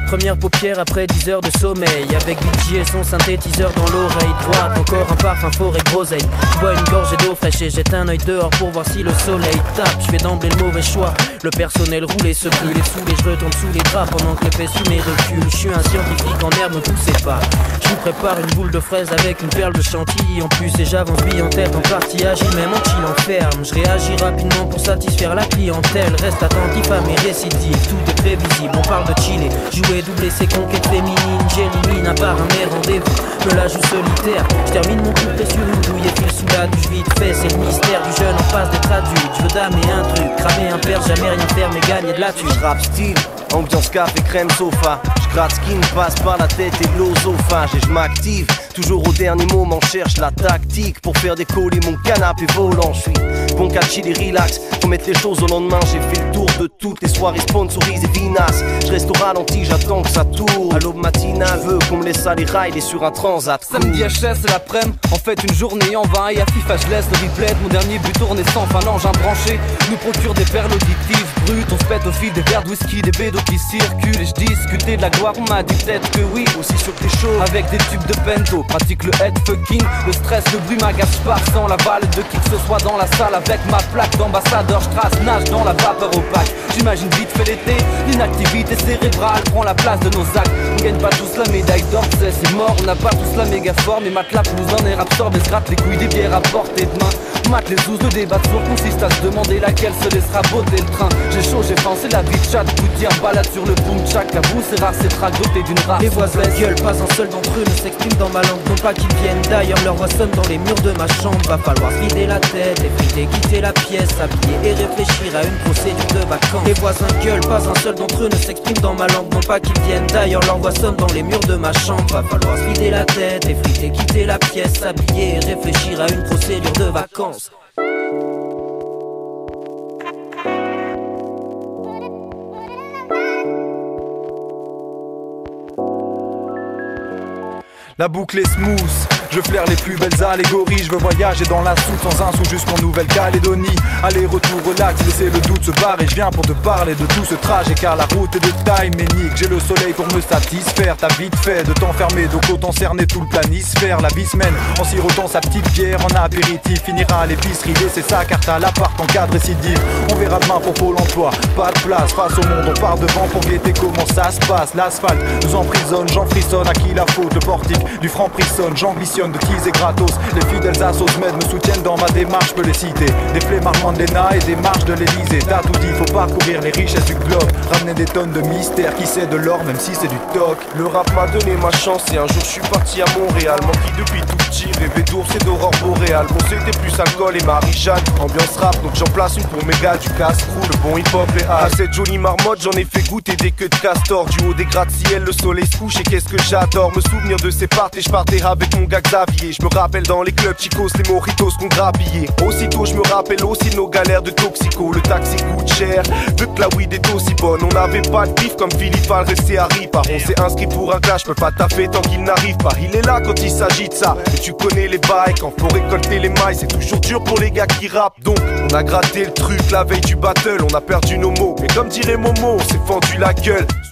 Première paupière après 10 heures de sommeil, avec BG et son synthétiseur dans l'oreille droite. Encore un parfum forêt groseille. Je bois une gorgée d'eau fraîche et jette un œil dehors pour voir si le soleil tape. Je fais d'emblée le mauvais choix. Le personnel roule et se brûle et sous les je retombe sous les draps pendant que l'épée fumée recule. Je suis un scientifique en herbe, me poussez pas. Je vous prépare une boule de fraise avec une perle de chantilly en plus et j'avance bille en tête en partie agile même en chill en ferme. Je réagis rapidement pour satisfaire la clientèle. Reste attentif à mes récidives, tout est prévisible. On parle de chiller, jouer, doubler ses conquêtes féminines. J'élimine à part un mes rendez-vous, me la joue solitaire. Je termine mon couplet sur une douille et file sous la douche vite fait. C'est le mystère du jeune en passe d'être adulte. Je veux damer un truc, cramer un père, jamais rien faire mais gagner de la thune. Rap style, ambiance café crème sofa. Je gratte ce qui me passe par la tête et l'osophage. Et je m'active, toujours au dernier moment cherche la tactique pour faire décoller mon canapé volant. Je suis bon qu'à chill et relax, pour mettre les choses au lendemain. J'ai fait le tour de toutes les soirées sponsorisées Vinas. Je reste au ralenti, j'attends que ça tourne. À l'aube matinale, je veux qu'on me laisse aller rider sur un transat. Samedi HS et l'après-midi, en fait une journée en vain. Et à FIFA je laisse le replay de mon dernier but tourné sans fin. L'engin branché nous procure des perles auditives brutes. On se pète au fil des verres de whisky, des bédos qui circulent. Et je discutais de la gloire, on m'a dit peut-être que oui. Aussi sur tes shows, avec des tubes de bento, pratique le head fucking. Le stress, le bruit m'agace, je pars sans la balle de qui que ce soit dans la salle. Avec ma plaque d'ambassadeur, je trace, nage dans la vapeur opaque. J'imagine vite fait l'été, l'inactivité cérébrale prend la place de nos actes. On gagne pas tous la médaille d'or, c'est mort. On n'a pas tous la méga forme, mais matelas nous en air absorbe et se gratte les couilles des bières à portée de main. Mate les ouzes, le débat sourd consiste à se demander laquelle se laissera botter le train. J'ai chaud, j'ai faim, c'est la vie de chat, gouttière, balade sur le boom tchac. La boue c'est rare, c'est doté d'une race. Les voisins gueulent, pas un seul d'entre eux ne s'exprime dans ma langue. Non pas qu'ils viennent d'ailleurs, leur voix sonne dans les murs de ma chambre. Va falloir vider la tête, effriter, quitter la pièce, s'habiller et réfléchir à une procédure de vacances. Les voisins gueulent, pas un seul d'entre eux ne s'exprime dans ma langue. Non pas qu'ils viennent d'ailleurs, leur voix sonne dans les murs de ma chambre. Va falloir vider la tête, effriter, quitter la pièce, s'habiller et réfléchir à une procédure de vacances. La boucle est smooth, je flaire les plus belles allégories. Je veux voyager dans la soute sans un sou jusqu'en Nouvelle-Calédonie. Aller-retour relax, laisser le doute se barrer. Je viens pour te parler de tout ce trajet car la route est de taille ménique. J'ai le soleil pour me satisfaire, t'as vite fait de t'enfermer. Donc autant cerner tout le planisphère. La vie se mène en sirotant sa petite bière en apéritif. Finira à l'épicerie, laisser sa carte à l'appart en cas de récidive. On verra demain pour Pôle emploi, pas de place face au monde. On part devant pour guetter comment ça se passe. L'asphalte nous emprisonne, j'en frissonne. À qui la faute? Le portique du franc prissonne, j'ambitionne de teaser gratos. Les fidèles assos med me soutiennent dans ma démarche, je peux les citer. Des flemmards de l'ENA et des marches de l'Elysée. T'as tout dit, faut parcourir les richesses du globe. Ramener des tonnes de mystère, qui sait de l'or même si c'est du toc. Le rap m'a donné ma chance et un jour je suis parti à Montréal. Manqué depuis tout petit, rêvé d'ours et d'aurore boréale. Bon c'était plus alcool et Marie-Jeanne. Ambiance rap, donc j'en place une pour mes gars du casse-roue, le bon hip-hop et à cette jolie marmotte j'en ai fait goûter des queues de castor. Du haut des gratte-ciel, le soleil se couche et qu'est-ce que j'adore. Me souvenir de ces parties, je partais avec mon gars Xavier. Je me rappelle dans les clubs chicos, les mojitos qu'on grappillait. Aussitôt je me rappelle aussi nos galères de toxico. Le taxi coûte cher, vu que la weed est aussi bonne. On n'avait pas de bif comme Philippe Val resté à Ripa. On s'est inscrit pour un clash, je peux pas taffer tant qu'il n'arrive pas. Il est là quand il s'agit de ça, et tu connais les bails. Quand faut récolter les mailles, c'est toujours dur pour les gars qui rappent. Donc on a gratté le truc la veille du battle, on a perdu nos mots. Mais comme dirait Momo, on s'est fendu la gueule.